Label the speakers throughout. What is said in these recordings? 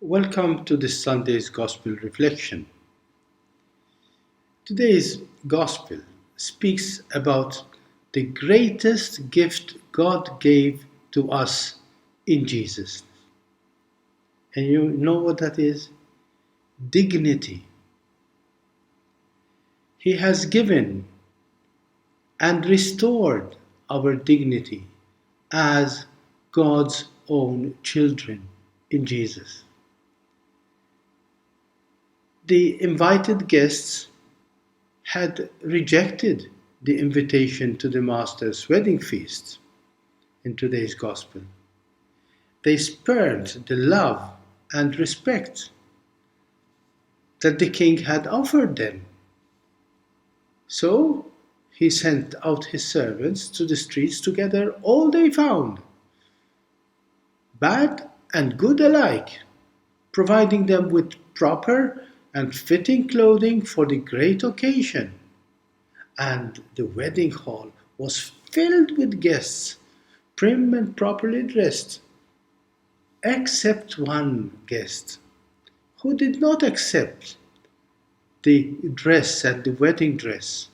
Speaker 1: Welcome to this Sunday's Gospel Reflection. Today's Gospel speaks about the greatest gift God gave to us in Jesus. And you know what that is? Dignity. He has given and restored our dignity as God's own children in Jesus. The invited guests had rejected the invitation to the Master's wedding feast in today's Gospel. They spurned the love and respect that the king had offered them. So he sent out his servants to the streets to gather all they found, bad and good alike, providing them with proper and fitting clothing for the great occasion. And the wedding hall was filled with guests, prim and properly dressed, except one guest who did not accept the dress and the wedding dress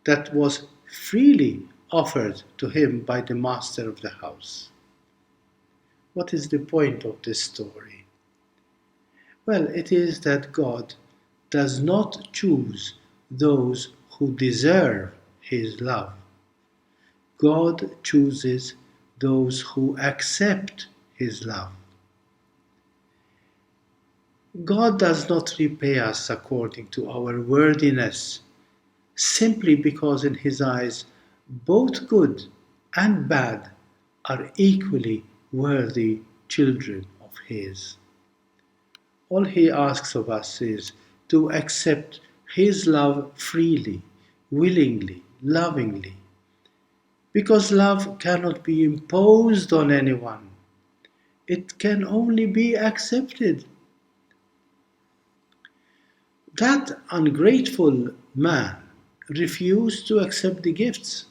Speaker 1: that was freely offered to him by the master of the house. What is the point of this story? Well, it is that God does not choose those who deserve his love. God chooses those who accept his love. God does not repay us according to our worthiness, simply because in his eyes both good and bad are equally worthy children of his. All he asks of us is to accept his love freely, willingly, lovingly, because love cannot be imposed on anyone. It can only be accepted. That ungrateful man refused to accept the gifts,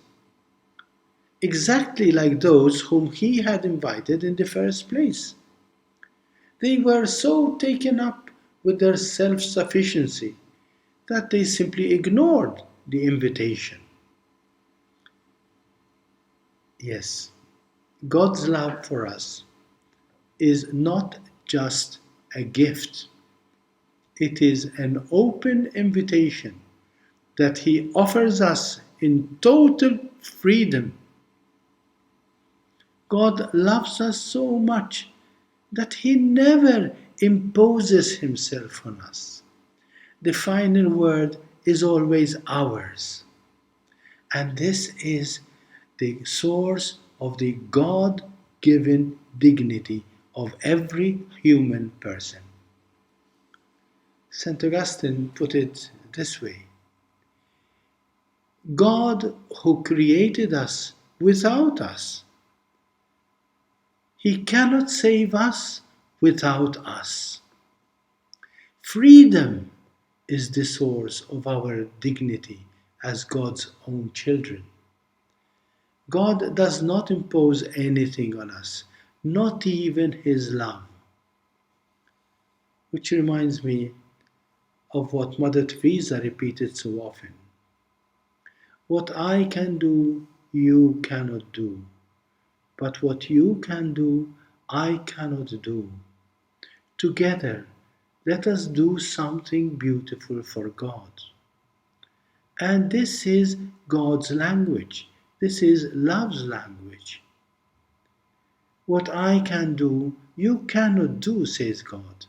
Speaker 1: exactly like those whom he had invited in the first place. They were so taken up with their self sufficiency that they simply ignored the invitation. Yes, God's love for us is not just a gift, it is an open invitation that he offers us in total freedom. God loves us so much that he never imposes himself on us. The final word is always ours. And this is the source of the God given dignity of every human person. St. Augustine put it this way: God who created us without us, he cannot save us without us. Freedom is the source of our dignity as God's own children. God does not impose anything on us, not even his love. Which reminds me of what Mother Teresa repeated so often: what I can do, you cannot do, but what you can do, I cannot do. Together, let us do something beautiful for God. And this is God's language. This is love's language. What I can do, you cannot do, says God.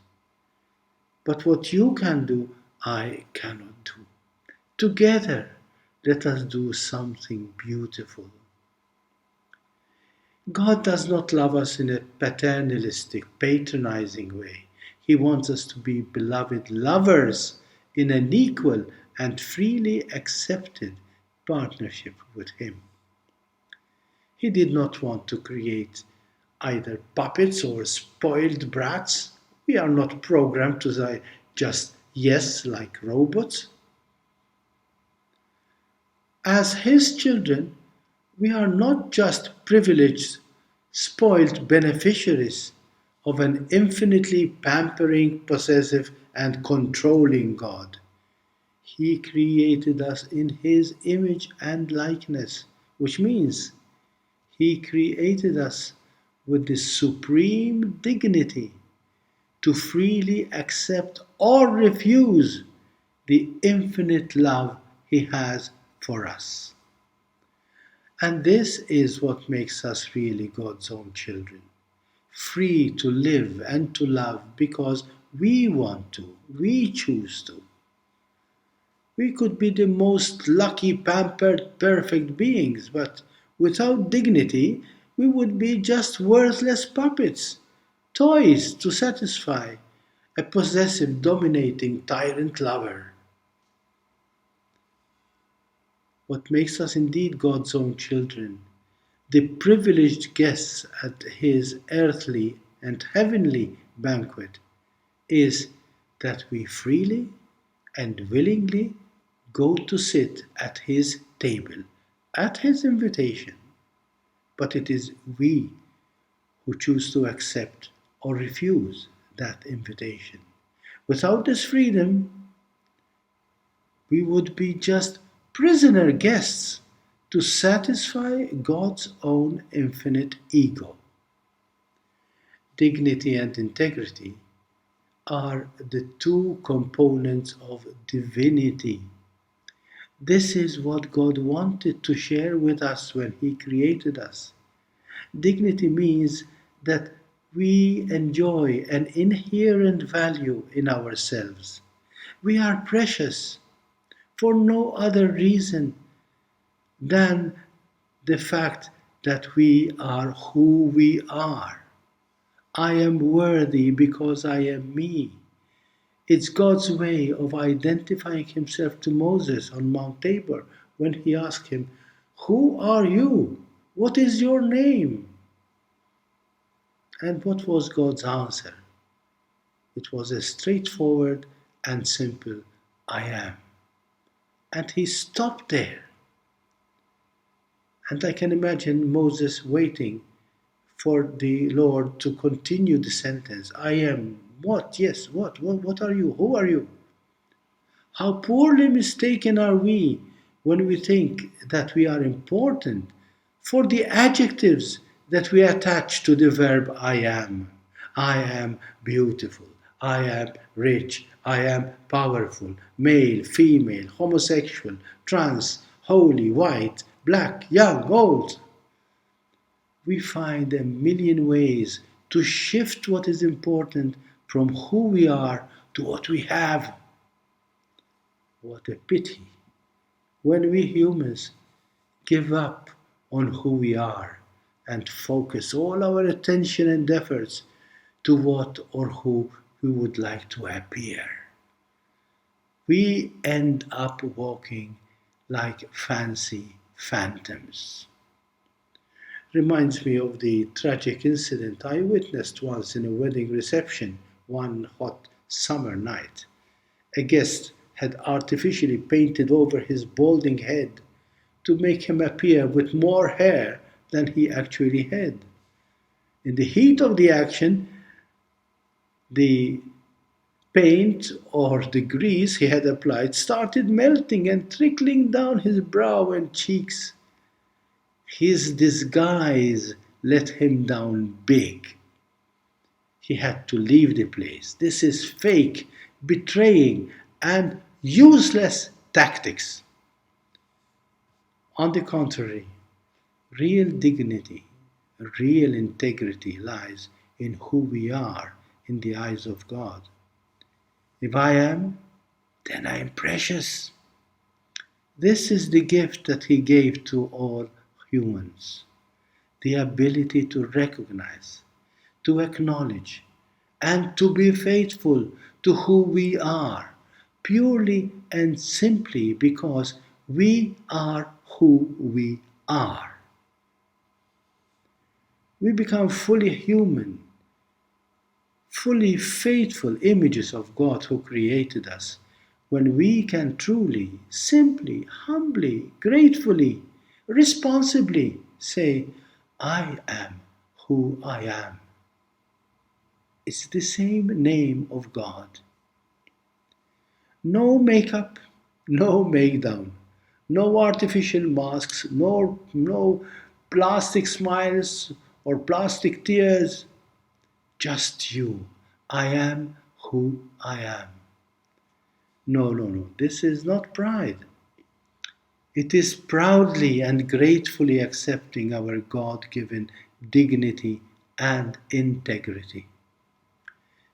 Speaker 1: But what you can do, I cannot do. Together, let us do something beautiful. God does not love us in a paternalistic, patronizing way. He wants us to be beloved lovers in an equal and freely accepted partnership with Him. He did not want to create either puppets or spoiled brats. We are not programmed to say just yes like robots. As His children, we are not just privileged, spoiled beneficiaries of an infinitely pampering, possessive, and controlling God. He created us in His image and likeness, which means He created us with the supreme dignity to freely accept or refuse the infinite love He has for us. And this is what makes us really God's own children, free to live and to love because we want to, we choose to. We could be the most lucky, pampered, perfect beings, but without dignity, we would be just worthless puppets, toys to satisfy a possessive, dominating tyrant lover. What makes us indeed God's own children, the privileged guests at His earthly and heavenly banquet, is that we freely and willingly go to sit at His table, at His invitation. But it is we who choose to accept or refuse that invitation. Without this freedom, we would be just prisoner guests to satisfy God's own infinite ego. Dignity and integrity are the two components of divinity. This is what God wanted to share with us when He created us. Dignity means that we enjoy an inherent value in ourselves. We are precious for no other reason than the fact that we are who we are. I am worthy because I am me. It's God's way of identifying Himself to Moses on Mount Tabor when He asked him, "Who are you? What is your name?" And what was God's answer? It was a straightforward and simple, "I am." And He stopped there. And I can imagine Moses waiting for the Lord to continue the sentence. I am what? Yes, what? What are you? Who are you? How poorly mistaken are we when we think that we are important for the adjectives that we attach to the verb I am. I am beautiful. I am rich. I am powerful. Male, female, homosexual, trans, holy, white, black, young, old. We find a million ways to shift what is important from who we are to what we have. What a pity when we humans give up on who we are and focus all our attention and efforts to what or who we would like to appear. We end up walking like fancy phantoms. Reminds me of the tragic incident I witnessed once in a wedding reception one hot summer night. A guest had artificially painted over his balding head to make him appear with more hair than he actually had. In the heat of the action, the paint or the grease he had applied started melting and trickling down his brow and cheeks. His disguise let him down big. He had to leave the place. This is fake, betraying, and useless tactics. On the contrary, real dignity, real integrity lies in who we are in the eyes of God. If I am, then I am precious. This is the gift that He gave to all humans, the ability to recognize, to acknowledge, and to be faithful to who we are, purely and simply because we are who we are. We become fully human, fully faithful images of God who created us when we can truly, simply, humbly, gratefully, responsibly say, I am who I am. It's the same name of God. No makeup, no make down, no artificial masks, no plastic smiles or plastic tears. Just you. I am who I am. No, no, no. This is not pride. It is proudly and gratefully accepting our God given dignity and integrity.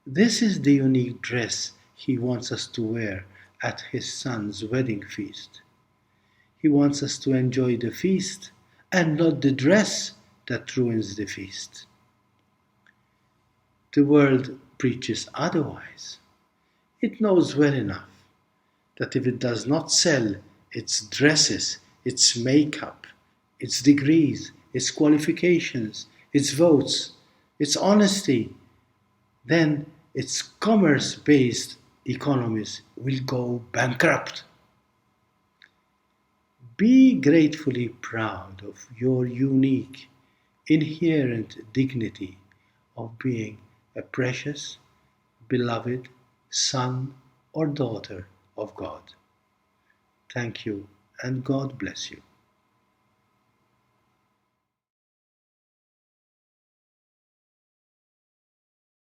Speaker 1: This is the unique dress He wants us to wear at His Son's wedding feast. He wants us to enjoy the feast and not the dress that ruins the feast. The world preaches otherwise. It knows well enough that if it does not sell its dresses, its makeup, its degrees, its qualifications, its votes, its honesty, then its commerce based economies will go bankrupt. Be gratefully proud of your unique, inherent dignity of being a precious, beloved son or daughter of God. Thank you, and God bless you.